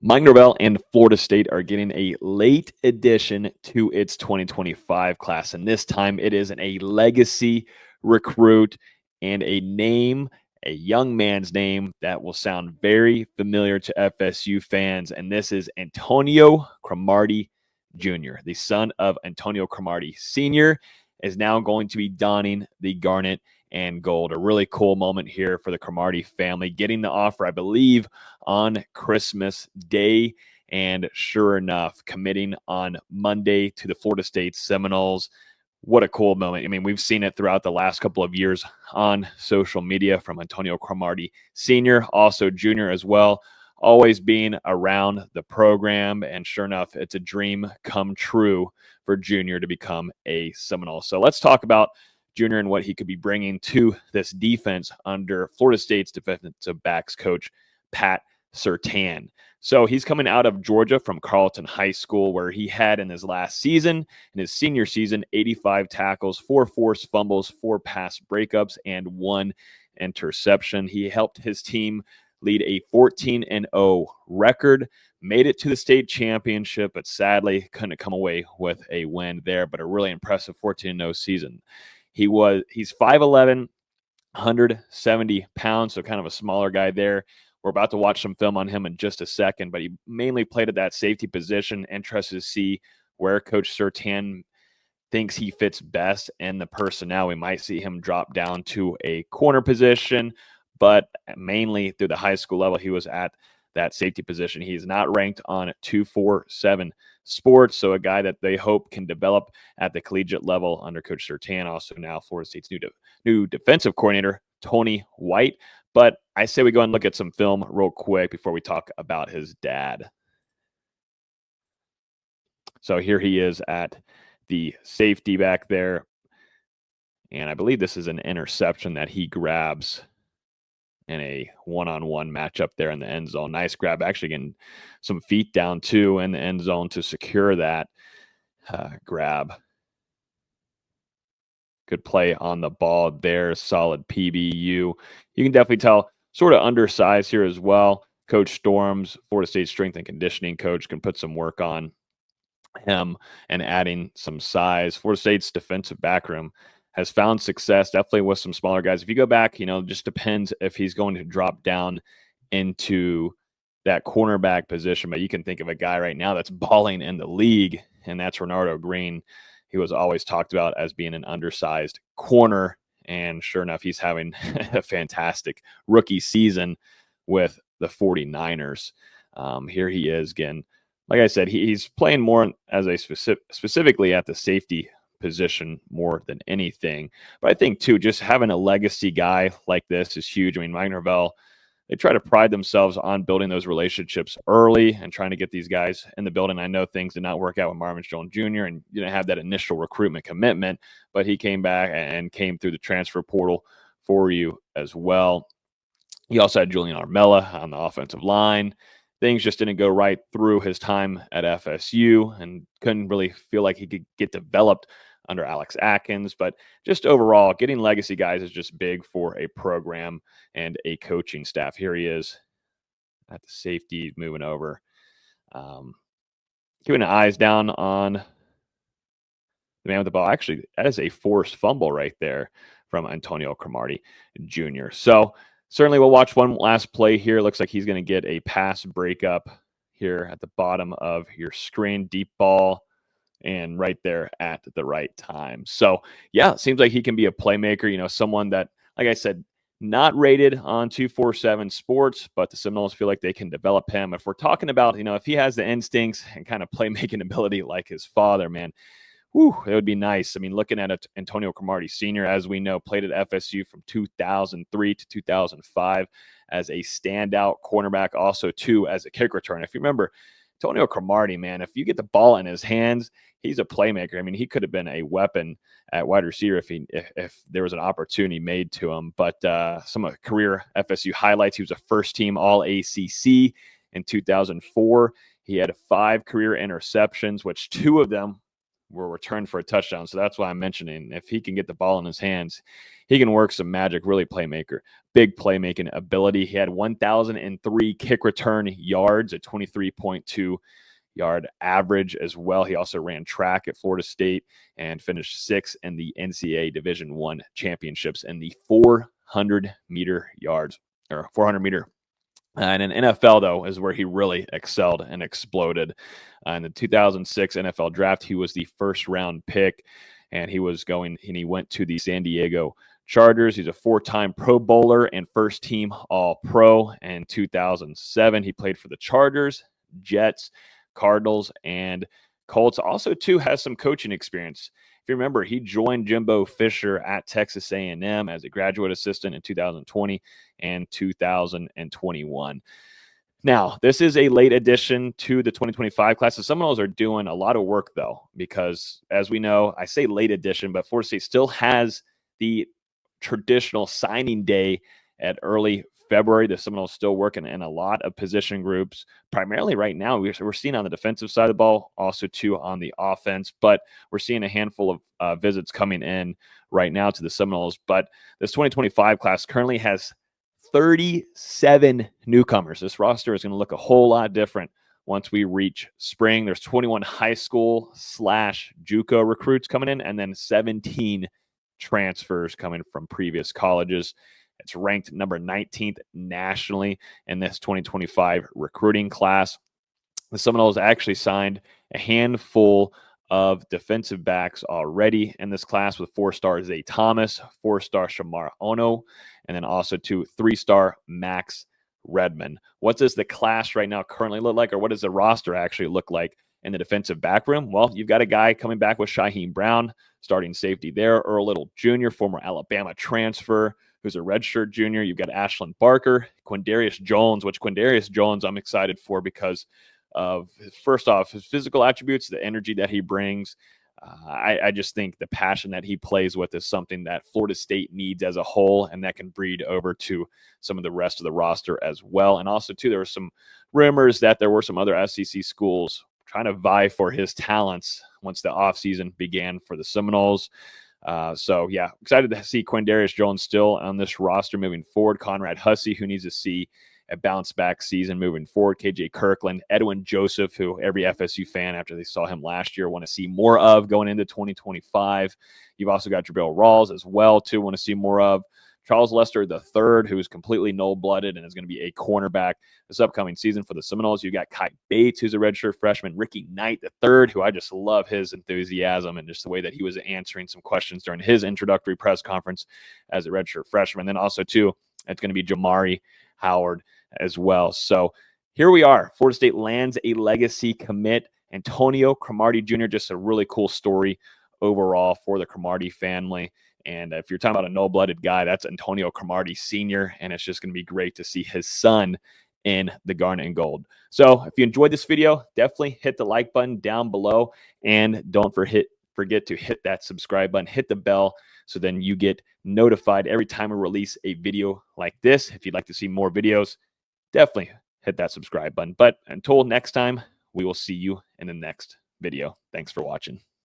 Mike Norvell and Florida State are getting a late addition to its 2025 class, and this time it is a legacy recruit and a young man's name that will sound very familiar to FSU fans, and this is Antonio Cromartie Jr., the son of Antonio Cromartie Sr., is now going to be donning the garnet and gold. A really cool moment here for the Cromartie family, getting the offer, I believe, on Christmas Day, and sure enough, committing on Monday to the Florida State Seminoles. What a cool moment. I mean, we've seen it throughout the last couple of years on social media from Antonio Cromartie Sr., also Jr. as well, always being around the program. And sure enough, it's a dream come true for Jr. to become a Seminole. So let's talk about Jr. and what he could be bringing to this defense under Florida State's defensive backs coach, Pat Surtain. So he's coming out of Georgia from Carleton High School, where he had in his last season, in his senior season, 85 tackles, 4 forced fumbles, 4 pass breakups, and 1 interception. He helped his team lead a 14-0 record, made it to the state championship, but sadly couldn't come away with a win there, but a really impressive 14-0 season. He's 5'11", 170 pounds, so kind of a smaller guy there. We're about to watch some film on him in just a second, but he mainly played at that safety position. Interested to see where Coach Surtain thinks he fits best in the personnel. We might see him drop down to a corner position, but mainly through the high school level, he was at that safety position. He's not ranked on 247 Sports, so a guy that they hope can develop at the collegiate level under Coach Surtain. Also now Florida State's new defensive coordinator, Tony White. But I say we go and look at some film real quick before we talk about his dad. So here he is at the safety back there, and I believe this is an interception that he grabs in a one-on-one matchup there in the end zone. Nice grab, actually getting some feet down too in the end zone to secure that grab. Good play on the ball there. Solid PBU. You can definitely tell sort of undersized here as well. Coach Storms, Florida State strength and conditioning coach, can put some work on him and adding some size. Florida State's defensive back room has found success definitely with some smaller guys. If you go back, just depends if he's going to drop down into that cornerback position. But you can think of a guy right now that's balling in the league, and that's Renardo Green. He was always talked about as being an undersized corner, and sure enough, he's having a fantastic rookie season with the 49ers. Here he is again. Like I said, he's playing more as a specifically at the safety position more than anything. But I think, too, just having a legacy guy like this is huge. I mean, Mike Norvell, they try to pride themselves on building those relationships early and trying to get these guys in the building. I know things did not work out with Marvin Jones Jr. and didn't have that initial recruitment commitment, but he came back and came through the transfer portal for you as well. You also had Julian Armella on the offensive line. Things just didn't go right through his time at FSU and couldn't really feel like he could get developed under Alex Atkins. But just overall, getting legacy guys is just big for a program and a coaching staff. Here he is at the safety, moving over. Keeping eyes down on the man with the ball. Actually, that is a forced fumble right there from Antonio Cromartie Jr. So certainly we'll watch one last play here. Looks like he's going to get a pass breakup here at the bottom of your screen. Deep ball. And right there at the right time. So, yeah, it seems like he can be a playmaker, someone that, like I said, not rated on 247 Sports, but the Seminoles feel like they can develop him. If we're talking about, if he has the instincts and kind of playmaking ability like his father, man, it would be nice. I mean, looking at Antonio Cromartie Sr., as we know, played at FSU from 2003 to 2005 as a standout cornerback, also, too, as a kick returner. If you remember, Antonio Cromartie, man, if you get the ball in his hands, he's a playmaker. I mean, he could have been a weapon at wide receiver if there was an opportunity made to him. But some of career FSU highlights: he was a first-team All-ACC in 2004. He had 5 career interceptions, which 2 of them were returned for a touchdown. So that's why I'm mentioning if he can get the ball in his hands, he can work some magic, really big playmaking ability. He had 1,003 kick return yards, a 23.2 yard average as well. He also ran track at Florida State and finished sixth in the NCAA Division I championships in the 400 meter yards or 400 meter. And in NFL, though, is where he really excelled and exploded. In the 2006 NFL draft, he was the first round pick, and he went to the San Diego Chargers. He's a 4-time Pro Bowler and first team All Pro. In 2007, he played for the Chargers, Jets, Cardinals, and Colts. Also, too, has some coaching experience. If you remember, he joined Jimbo Fisher at Texas A&M as a graduate assistant in 2020 and 2021. Now, this is a late addition to the 2025 class. The Seminoles are doing a lot of work, though, because as we know, I say late addition, but Florida State still has the traditional signing day at early February. The Seminoles still working in a lot of position groups. Primarily right now, we're seeing on the defensive side of the ball, also too on the offense, but we're seeing a handful of visits coming in right now to the Seminoles. But this 2025 class currently has 37 newcomers. This roster is going to look a whole lot different once we reach spring. There's 21 high school / JUCO recruits coming in, and then 17 transfers coming from previous colleges. It's ranked number 19th nationally in this 2025 recruiting class. The Seminoles actually signed a handful of defensive backs already in this class with 4-star Zay Thomas, 4-star Shamar Ono, and then also 3-star Max Redmond. What does the class right now currently look like, or what does the roster actually look like in the defensive back room? Well, you've got a guy coming back with Shaheem Brown, starting safety there, Earl Little Jr., former Alabama transfer, who's a redshirt junior. You've got Ashlyn Barker, Quindarius Jones, which Quindarius Jones I'm excited for because of first off, his physical attributes, the energy that he brings. I just think the passion that he plays with is something that Florida State needs as a whole, and that can breed over to some of the rest of the roster as well. And also, too, there were some rumors that there were some other SEC schools trying to vie for his talents once the offseason began for the Seminoles. So, yeah, excited to see Quindarius Jones still on this roster moving forward. Conrad Hussey, who needs to see a bounce-back season moving forward. KJ Kirkland, Edwin Joseph, who every FSU fan, after they saw him last year, want to see more of going into 2025. You've also got Jabril Rawls as well, too, want to see more of. Charles Lester III, who is completely Nole-blooded and is going to be a cornerback this upcoming season for the Seminoles. You've got Kai Bates, who's a redshirt freshman. Ricky Knight III, who I just love his enthusiasm and just the way that he was answering some questions during his introductory press conference as a redshirt freshman. Then also, too, it's going to be Jamari Howard as well. So here we are. Florida State lands a legacy commit. Antonio Cromartie Jr., just a really cool story overall for the Cromartie family. And if you're talking about a Nole-blooded guy, that's Antonio Cromartie Sr., and it's just going to be great to see his son in the garnet and gold. So if you enjoyed this video, definitely hit the like button down below, and don't forget to hit that subscribe button, hit the bell, so then you get notified every time we release a video like this. If you'd like to see more videos, definitely hit that subscribe button. But until next time, we will see you in the next video. Thanks for watching.